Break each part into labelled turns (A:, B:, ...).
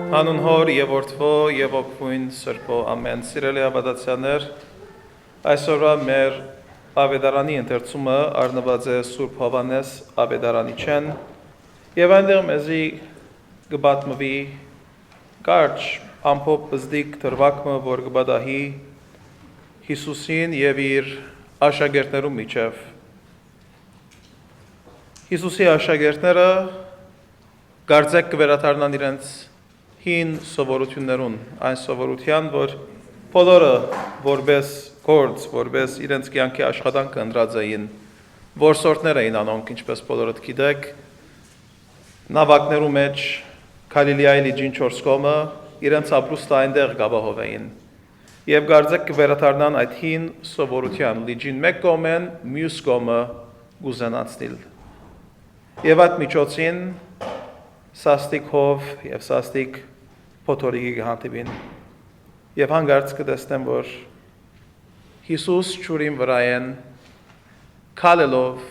A: Հանուն հոր եւ որդվո եւ ոգուն սրբո ամեն սիրելի հավատացյալներ այսօրվա մեր ավետարանի ընթերցումը առնված է Սուրբ Հովհաննես ավետարանիչեն եւ այնտեղ մեզի կբատմվի կարճ ամփոփ բզդիկ դրվագը որ կբադահի Հիսուսին եւ իր աշակերտներու միջև Հիսուսի աշակերտները Գարձեք կվերաթարնան իրենց հին սովորություններուն, այն սովորության, որ բոլորը որպես գործ, որպես իրենց կյանքի աշխատանքը ընդրած էին, որսորդներ էին անոնք, ինչպես բոլորդ գիտեք, նավակներու մեջ Գալիլեայի լիճին 4 կողմը իրենց ապրուստը այնտեղ գաբահով էին։ Եվ գարձեք կվերաթարնան այդ հին սովորության լիճին մեկ կողմեն, մյուս կողմը գուզենացնել։ Եվ այդ միջոցին սաստիկ հով եւ սաստիկ փոթորիկի գհանտիվին եւ հանգարց կտեսնեմ որ Հիսուս ճուրին վրայեն քալելով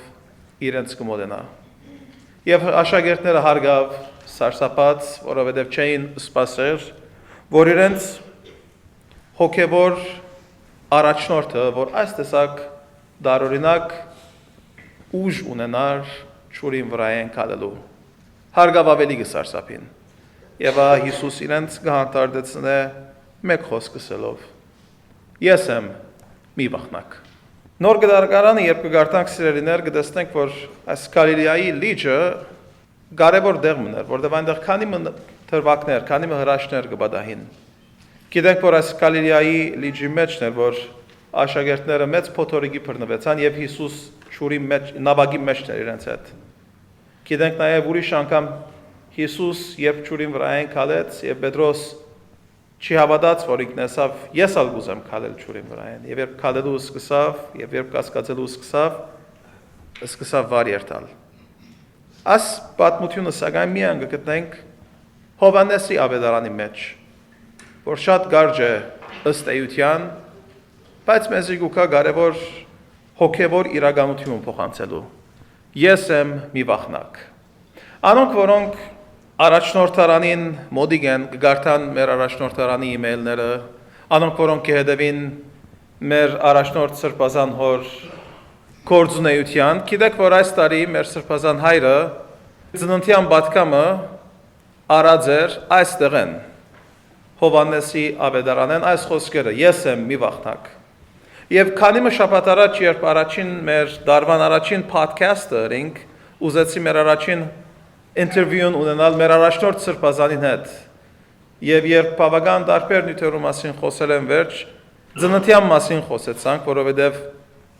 A: իրենց կմոդենա եւ աշակերտները հարգավ սարսափած որովհետեւ չէին սպասեր որ իրենց հոգեվոր առաջնորդը որ այս տեսակ դարօրինակ ուժ ունենար ճուրին վրայեն քալելու Հարգավ ավելի գսարսափին եւ Հիսուս իրենց գահարտարդեցնե մեկ խոսք ասելով Ես եմ մի վախնակ Նոր գդարգարանը երբ կգարտանք սիրելիներ կտեսնենք որ այս Գալիլեայի լիճը կարևոր դեղ մներ որտեղ այնտեղ քանի թրվակներ քանի հրաշքներ կբադահին Գիտենք որ այս Գալիլեայի լիճի մեջն էր որ աշակերտները մեծ փոթորիկի բռնվեցան եւ Հիսուս ճուրի մեջ նավակի մեջն էր իրենց հետ Գիտենք նաև ուրիշ անգամ Հիսուս երբ ճուրին վրայեն քալեց եւ Պետրոս չի հավատաց որ ինքնեսավ ես ալ գուզեմ քալել ճուրին վրայեն եւ երբ քալելու սկսավ եւ երբ կասկածելու սկսավ վար երթալ Աս պատմությունը սակայն միայն գտնենք Հովհաննեսի ավետարանի մեջ որ շատ կարճ է ըստ էության բայց մեզ գուկա կարևոր հոգեվոր իրականություն փոխանցելու Ես եմ մի վախնակ Անոնք որոնք առաջնորդարանին մոդիկ են կգարտան մեր առաջնորդարանի իմեյլները Անոնք որոնք կհետևին մեր առաջնորդ սրբազան հոր գործունեության Գիտեք որ այս տարի մեր սրբազան հայրը ծննդյան պատգամը արած էր այստեղ են Հովհաննեսի ավետարանեն այս խոսքերը Ես եմ մի վախնակ Եվ քանի շաբաթ առաջ երբ առաջին մեր դարվան առաջին podcast-ը ռինգ ուզեցի մեր առաջին ինտերվյուն ունենալ մեր առաջնորդ սրբազանին հետ եւ երբ բավական տարբեր նյութերու մասին խոսել են վերջ ծննդյան մասին խոսեցանք որովհետեւ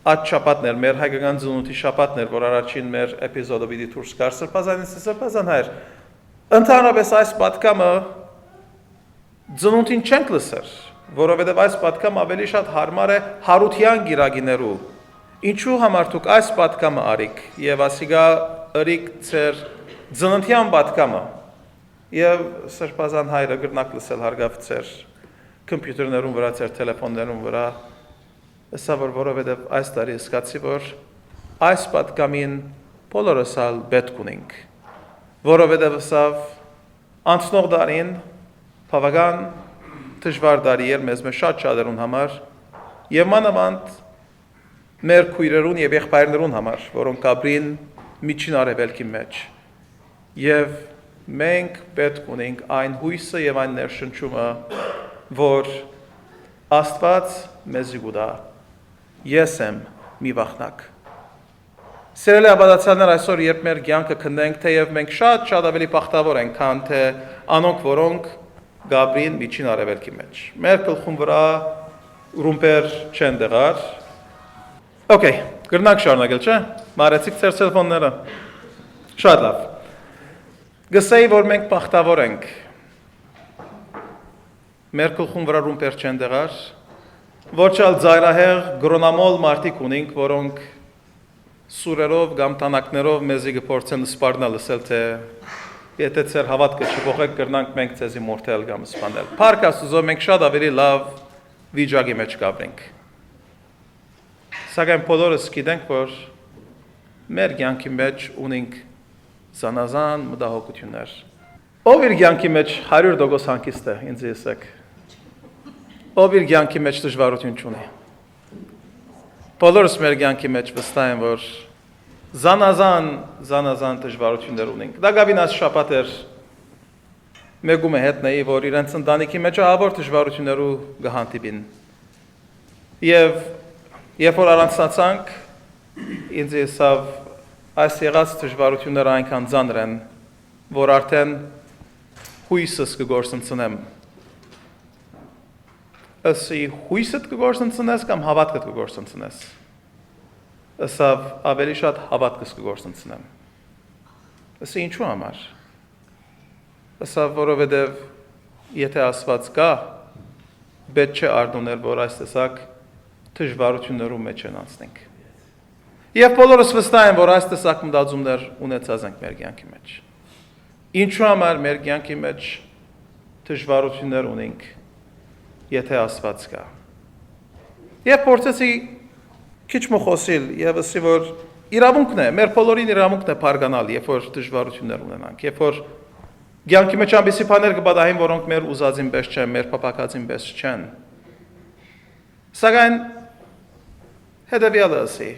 A: այդ շաբաթն էր մեր հայկական ծնունդի շաբաթն էր որ առաջին մեր էպիզոդը պիտի դուրս գար սրբազան հայր ընդհանրապես այս պատկամը ծնունդին չենք լսեր որովհետև այս պատկամ ավելի շատ հարմար է հարության գիրագիներու ինչու համար դուք այս պատկամը արիք եւ ասիգա ըրիք ծեր ծննդյան պատկամը եւ սրբազան հայրը գրնակ լսել հարգավ ծեր կոմպյուտերներուն վրա ծեր տելեֆոններուն վրա ասա որ որովհետև այս տարի սկացի որ այս պատկամին բոլորս ալ պետք ունենք որովհետև ասավ անցնող դարին բավական Դժվար դարի էր մեզ շատ շատերուն համար եւ մանավանդ մեր քույրերուն եւ եղբայրներուն համար որոնք ապրին միջին արևելքի մեջ եւ մենք պետք ունենք այն հույսը եւ այն ներշնչումը որ Աստված մեզ գուտա ես եմ մի վախնակ Սիրելի հավատացյալներ այսօր երբ մեր կյանքը քննենք թեև մենք շատ ավելի բախտավոր ենք քան թե անոնք որոնք Գաբրին միջին արևելքի մեջ։ Մեր գլխում վրա ռումպեր չեն դեղար։ Okay, գրնակ շարունակել, չէ՞։ Մարեցիք ծեր տելեֆոնները։ Շատ լավ։ Գսեի որ մենք բախտավոր ենք։ Մեր գլխում վրա ռումպեր չեն դեղար։ Ոչ էլ ծայրահեղ գրոնամոլ մարդիկ ունենք, որոնք սուրերով կամ տանակներով մեզի կփորձեն սպառնալ լսել թե Եթե ծեր հավատքը չփոխեք կրնանք մենք ցեզի մորթել կամ սպանել։ Փառք Աստծո մենք շատ ավելի լավ վիճակի մեջ կապրենք։ Սակայն բոլորս գիտենք որ մեր կյանքի մեջ ունենք զանազան մտահոգություններ։ Ով իր կյանքի մեջ 100% հանգիստ է, ինձ ասեք։ Ով իր կյանքի մեջ դժվարություն չունի։ Բոլորս մեր կյանքի մեջ վստահ են, որ զանազան դժվարություններ ունենք։ Դա գավին աս շաբաթ էր մեկում է հետնեի, որ իրենց ընտանիքի մեջ ավոր դժվարություններու կհանդիպին։ Եվ երբ որ առանցնացանք, ինձ եսավ այս եղած դժվարությունները այնքան ծանր են, որ արդեն հույսս կգործընծնեմ։ Ասի հույսդ կգործընծնես կամ հավատքդ կգործընծնես։ Ասավ ավելի շատ հավատքս կգործընծնեմ։ Ասի ինչու համար։ Ասավ որովհետև եթե Աստված կա, պետք չէ արդոնել, որ այս տեսակ դժվարություններու մեջ են անցնենք։ Եվ բոլորս վստահ են, որ այս տեսակ մտածումներ ունեցած ենք մեր կյանքի մեջ։ Ինչու համար մեր կյանքի մեջ դժվարություններ ունենք, եթե Աստված կա։ Եվ փորձեցի քիչ խոսել եւ ասի, որ իրավունքն է, մեր բոլորին իրավունքն է բարգանալ, երբ որ դժվարություններ ունենանք, երբ որ կյանքի մեջ ամբիսի բաներ կբադահին, որոնք մեր ուզածին պես չեն, մեր փափակածին պես չեն։ Սակայն հետևյալը ասի,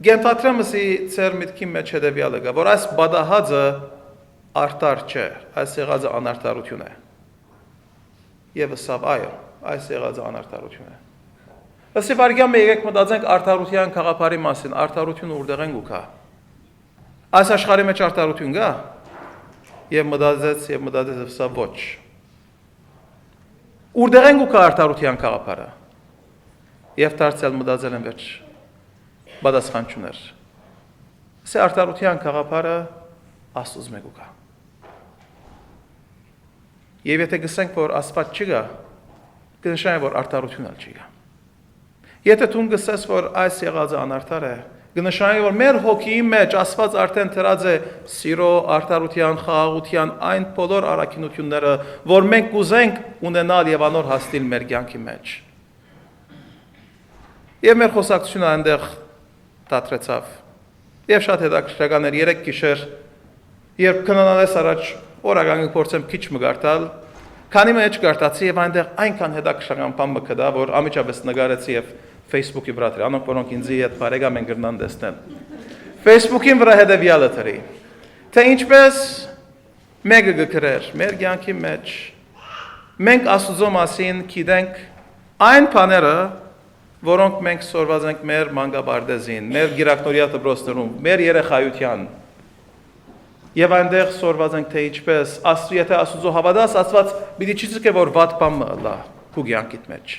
A: գենթատրեմ ասի ծեր միտքի մեջ հետևյալը գա, որ այս բադահածը արտար չէ, այս եղածը անարտարություն է։ Եվ ասավ այո, այս եղածը անարտարություն է։ Ասի վարգյան մի եկեք մտածենք արդարության քաղաքարի մասին, արդարությունը որտեղ են գուքա։ Այս աշխարհի մեջ արդարություն կա։ Եվ մտածեց սա ոչ։ Որտեղ են գուքա արդարության քաղաքարը։ Եվ դարձյալ մտածել են վերջ պատասխան չուներ։ Ասի արդարության քաղաքարը Աստծուց մեկ գուքա։ Եվ եթե գսենք, որ Աստված չկա, կնշանակի, որ արդարություն էլ չկա։ Եթե դու գսես, որ այս եղածը անարդար է, կնշանակի, որ մեր հոգիի մեջ Աստված արդեն դրած է սիրո, արդարության, խաղաղության այն բոլոր առաքինությունները, որ մենք կուզենք ունենալ եւ անոր հասնել մեր կյանքի մեջ։ Եվ մեր խոսակցությունը այնտեղ դադրեցավ։ Եվ շատ հետաքրքրական էր 3 գիշեր, երբ քննանալես առաջ օրագանին փորձեմ քիչ մգարտալ, քանի մեջ գարտացի եւ այնտեղ այնքան հետաքրքրական բան մկդա, որ ամիջապես նկարեցի եւ Facebook-ի վրա դրի, անոնք որոնք ինձի հետ բարեկամ են գրնան տեսնեն։ Facebook-ին վրա հետևյալը դրի, թե ինչպես մեկը գկրեր մեր կյանքի մեջ, մենք Աստծո մասին գիտենք այն բաները, որոնք մենք սորված ենք մեր մանկաբարձին, մեր գիրակնորիա դպրոցներում, մեր երեխայության։ Եվ այնտեղ սորված ենք, թե ինչպես, եթե Աստծո հավատաս, Աստված պիտի չի ցկե, որ վատ բան լա քու կյանքիդ մեջ։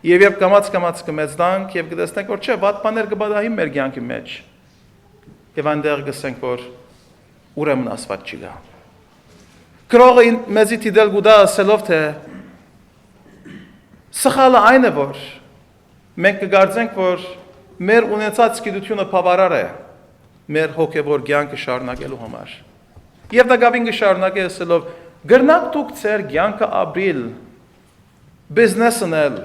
A: Եվ երբ կամաց կմեծնանք եւ կտեսնենք, որ չէ, վատ բաներ կբադահի մեր կյանքի մեջ։ Եվ այնտեղ կսենք, որ ուրեմն Աստված չի գա։ Գրողը մեզի դիտել գուտա ասելով, թե սխալը այն է, որ մենք կգարձենք, որ մեր ունեցած գիտությունը բավարար է մեր հոգևոր կյանքը շարունակելու համար։ Եվ դա գավին կշարունակի ասելով, գրնակ դուք ձեր կյանքը ապրիլ, բիզնես անել,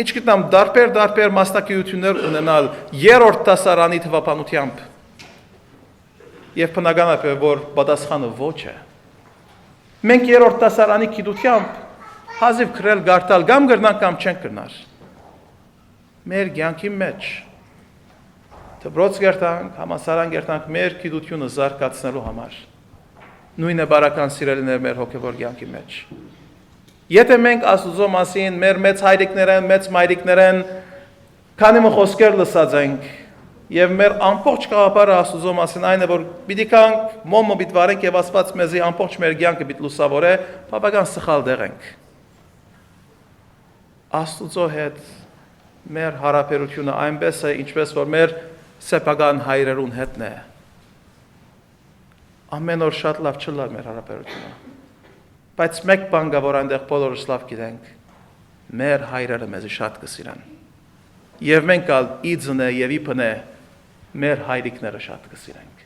A: ինչ գտնամ դարբեր մասնակցություններ ունենալ երրորդ դասարանի թվապանությամբ։ Եվ բնականաբար որ պատասխանը ոչ է։ Մենք երրորդ դասարանի գիտությամբ հազիվ քրել գարտալ կամ գրնանք կամ չենք գրնար։ Մեր կյանքի մեջ դպրոց գերտանք, համասարան գերտանք մեր գիտությունը զարգացնելու համար։ Նույն է բարական սիրելիներ մեր հոգևոր կյանքի մեջ։ Եթե մենք Աստծո մասին մեր մեծ հայրիկներեն, մեծ մայրիկներեն քանի խոսքեր լսած ենք եւ մեր ամբողջ կաղապարը Աստծո մասին այն է, որ պիտի կանք մոմը բիտվարենք եւ Աստված մեզի ամբողջ մեր կյանքը պիտի լուսավորե, բավական սխալ դեղ ենք։ Աստծո հետ մեր հարաբերությունը այնպես է, ինչպես որ մեր սեփական հայրերուն հետն է։ Ամեն օր շատ լավ չլա մեր հարաբերությունը։ Բայց մեկ բան կա, որ այնտեղ բոլորս լավ գիտենք, մեր հայրերը մեզ շատ կսիրան։ Եվ մենք ալ իձնե եւ իբնե մեր հայրիկները շատ կսիրենք։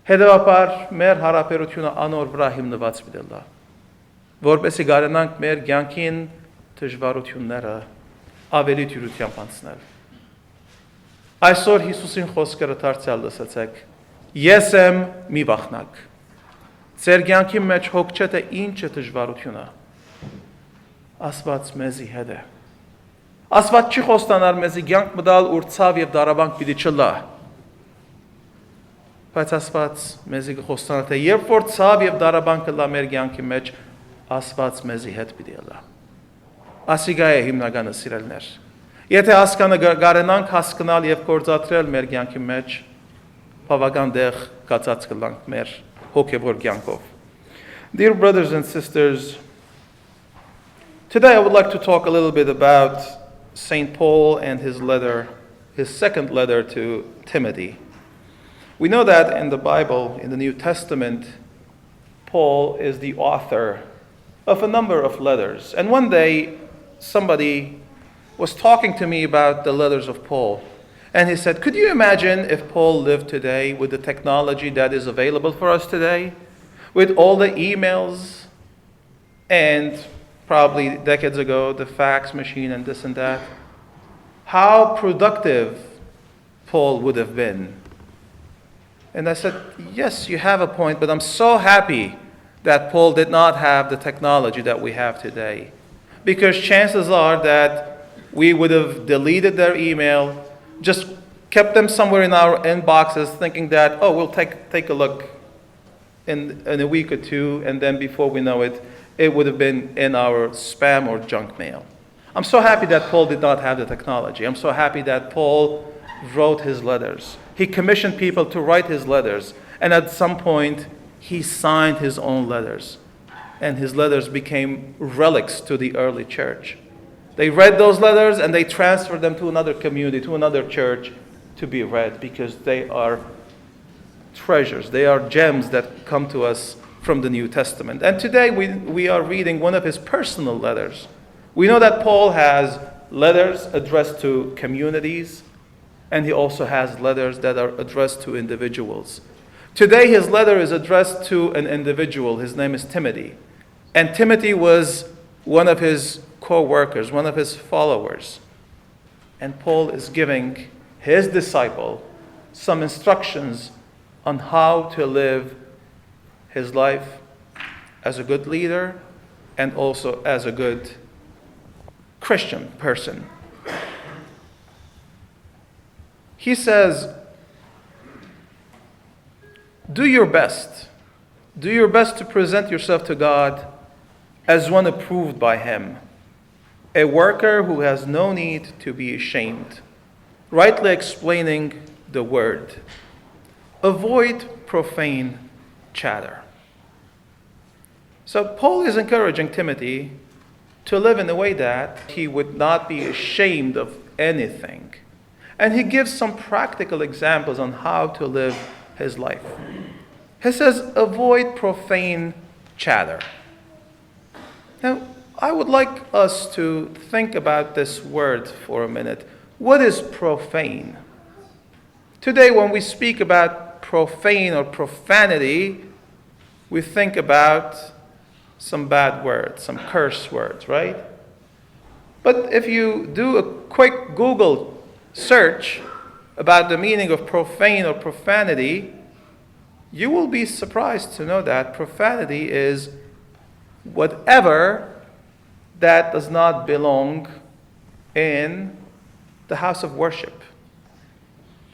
A: Հետևաբար մեր հարաբերությունը անոր վրա հիմնված պիտի լա, որպեսզի կարողանանք մեր կյանքին դժվարությունները ավելի դյուրությամբ անցնել։ Այսօր Հիսուսին խոսքերը դարձյալ լսեցեք. Ես եմ մի վախնակ։ Ձեր կյանքի մեջ հոգ չէ թե ինչ է դժվարությունը։ Աստված մեզի հետ է։ Աստված չի խոստանար մեզի կյանք մտալ ուր ցավ եւ դարաբանք պիտի չլա։ Բայց Աստված մեզի խոստանար թե երբ որ ցավ եւ դարաբանքը լա մեր կյանքի մեջ, Աստված մեզի հետ պիտի լա։ Ասիգա է հիմնականը սիրելներ։ Եթե կարենանք հասկանալ եւ գործադրել մեր կյանքի մեջ, բավական դեղ կացած կլանք մեր հոգեվոր կյանքով։ Dear brothers and sisters, today I would like to talk a little bit about St. Paul and his second letter to Timothy. We know that in the Bible, in the New Testament, Paul is the author of a number of letters. And one day, somebody was talking to me about the letters of Paul. And he said, could you imagine if Paul lived today with the technology that is available for us today? With all the emails and probably decades ago, the fax machine and this and that. How productive Paul would have been. And I said, yes, you have a point, but I'm so happy that Paul did not have the technology that we have today. Because chances are that we would have deleted their email, just kept them somewhere in our inboxes thinking that, oh, we'll take a look in a week or two, and then before we know it, it would have been in our spam or junk mail. I'm so happy that Paul did not have the technology. I'm so happy that Paul wrote his letters. He commissioned people to write his letters, and at some point, he signed his own letters. And his letters became relics to the early church. They read those letters and they transferred them to another community, to another church to be read because they are treasures. They are gems that come to us from the New Testament. And today we are reading one of his personal letters. We know that Paul has letters addressed to communities, and he also has letters that are addressed to individuals. Today his letter is addressed to an individual. His name is Timothy. And Timothy was one of his co-workers, one of his followers. And Paul is giving his disciple some instructions on how to live his life as a good leader and also as a good Christian person. He says, do your best. Do your best to present yourself to God as one approved by Him, a worker who has no need to be ashamed, rightly explaining the word. Avoid profane chatter. So Paul is encouraging Timothy to live in a way that he would not be ashamed of anything. And he gives some practical examples on how to live his life. He says, avoid profane chatter. Now, I would like us to think about this word for a minute. What is profane? Today, when we speak about profane or profanity, we think about some bad words, some curse words, right? But if you do a quick Google search about the meaning of profane or profanity, you will be surprised to know that profanity is whatever that does not belong in the house of worship.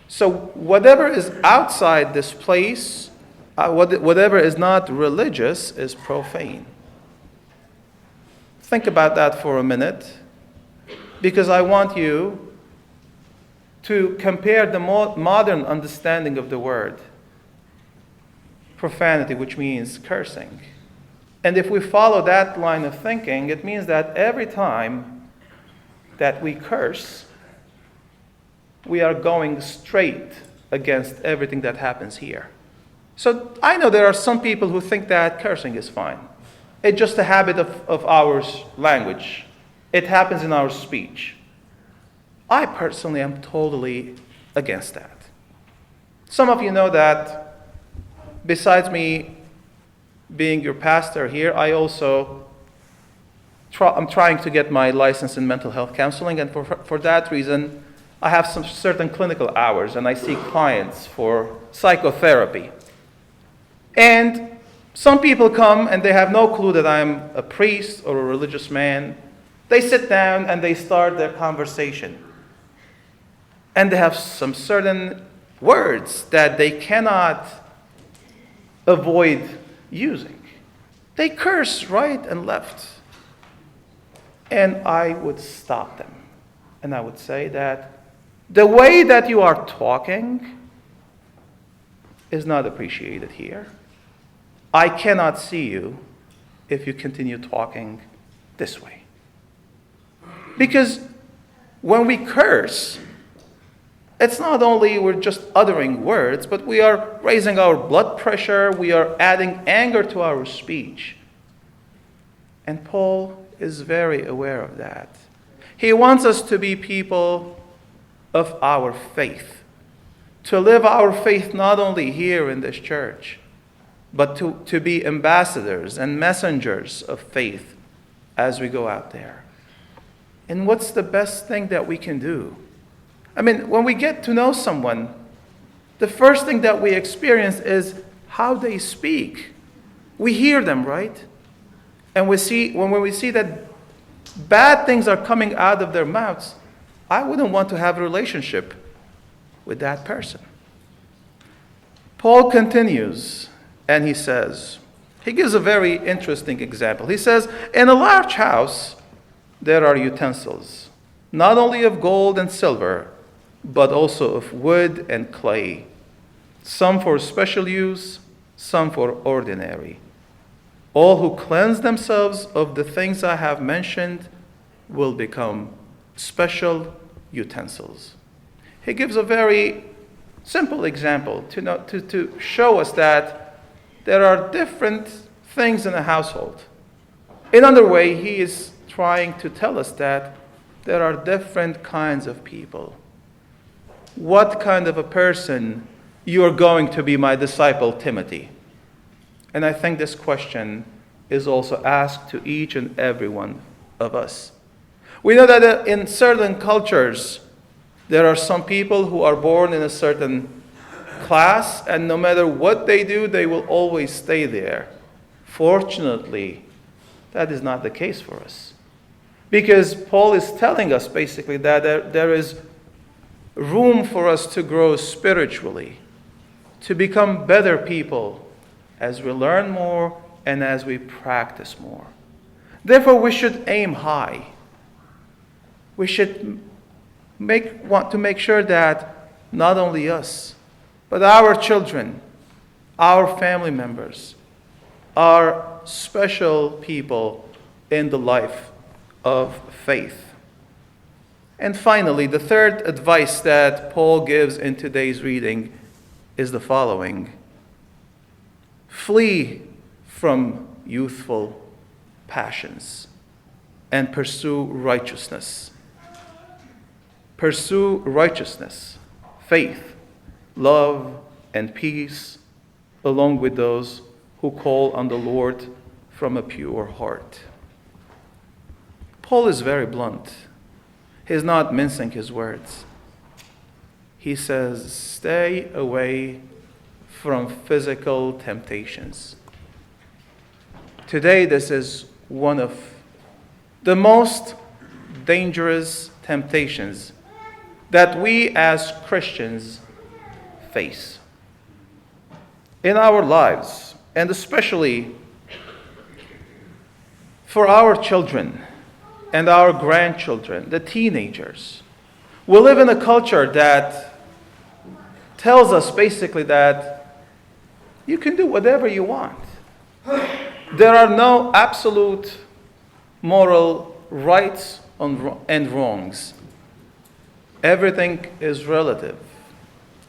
A: So whatever is outside this place, whatever is not religious is profane. Think about that for a minute, because I want you to compare the modern understanding of the word profanity, which means cursing. And if we follow that line of thinking, it means that every time that we curse, we are going straight against everything that happens here. So I know there are some people who think that cursing is fine. It's just a habit of our language. It happens in our speech. I personally am totally against that. Some of you know that besides me being your pastor here, I also I'm trying to get my license in mental health counseling, and for that reason, I have some certain clinical hours, and I see clients for psychotherapy. And Some people come and they have no clue that I'm a priest or a religious man. They sit down and they start their conversation. And they have some certain words that they cannot avoid using. They curse right and left. And I would stop them. And I would say that the way that you are talking is not appreciated here. I cannot see you if you continue talking this way. Because when we curse, it's not only we're just uttering words, but we are raising our blood pressure, we are adding anger to our speech. And Paul is very aware of that. He wants us to be people of our faith, to live our faith not only here in this church, but to be ambassadors and messengers of faith as we go out there. And what's the best thing that we can do? I mean, when we get to know someone, the first thing that we experience is how they speak. We hear them, right? And when we see that bad things are coming out of their mouths, I wouldn't want to have a relationship with that person. Paul continues, and he gives a very interesting example. He says, in a large house, there are utensils, not only of gold and silver, but also of wood and clay, some for special use, some for ordinary. All who cleanse themselves of the things I have mentioned will become special utensils. He gives a very simple example to show us that there are different things in a household. In other way, he is trying to tell us that there are different kinds of people. What kind of a person you are going to be, my disciple Timothy? And I think this question is also asked to each and every one of us. We know that in certain cultures, there are some people who are born in a certain class, and no matter what they do, they will always stay there. Fortunately, that is not the case for us. Because Paul is telling us basically that there is room for us to grow spiritually, to become better people as we learn more and as we practice more. Therefore, we should aim high. We should want to make sure that not only us, but our children, our family members, are special people in the life of faith. And finally, the third advice that Paul gives in today's reading is the following: flee from youthful passions and pursue righteousness. Pursue righteousness, faith, love, and peace, along with those who call on the Lord from a pure heart. Paul is very blunt. He's not mincing his words. He says, stay away from physical temptations. Today, this is one of the most dangerous temptations that we as Christians face in our lives, and especially for our children and our grandchildren, the teenagers. We live in a culture that tells us basically that you can do whatever you want. There are no absolute moral rights and wrongs. Everything is relative.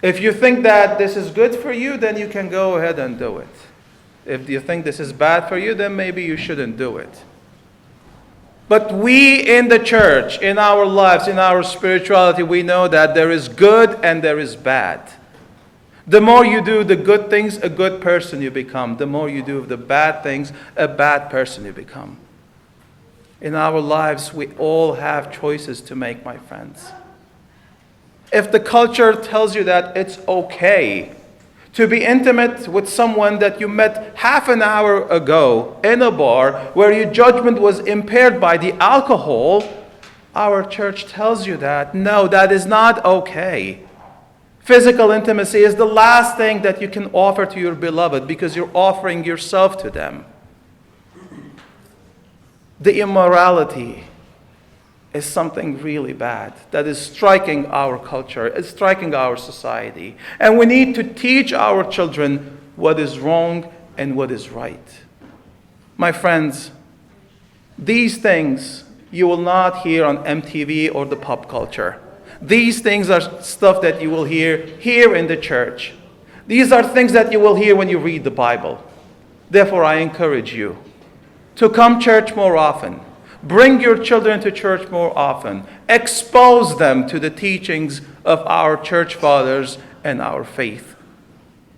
A: If you think that this is good for you, then you can go ahead and do it. If you think this is bad for you, then maybe you shouldn't do it. But we in the church, in our lives, in our spirituality, we know that there is good and there is bad. The more you do the good things, a good person you become. The more you do the bad things, a bad person you become. In our lives, we all have choices to make, my friends. If the culture tells you that it's okay To be intimate with someone that you met half an hour ago in a bar where your judgment was impaired by the alcohol, our church tells you that. No, that is not okay. Physical intimacy is the last thing that you can offer to your beloved because you're offering yourself to them. The immorality is something really bad that is striking our culture, it's striking our society. And we need to teach our children what is wrong and what is right. My friends, these things you will not hear on MTV or the pop culture. These things are stuff that you will hear here in the church. These are things that you will hear when you read the Bible. Therefore, I encourage you to come church more often. Bring your children to church more often. Expose them to the teachings of our church fathers and our faith.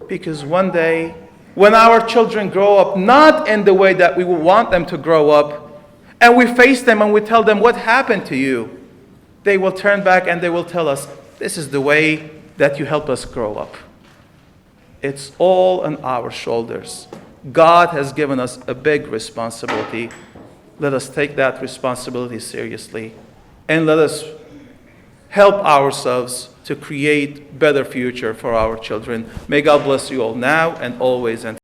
A: Because one day, when our children grow up not in the way that we would want them to grow up, and we face them and we tell them what happened to you, they will turn back and they will tell us, this is the way that you helped us grow up. It's all on our shoulders. God has given us a big responsibility. Let us take that responsibility seriously, and let us help ourselves to create better future for our children. May God bless you all now and always. And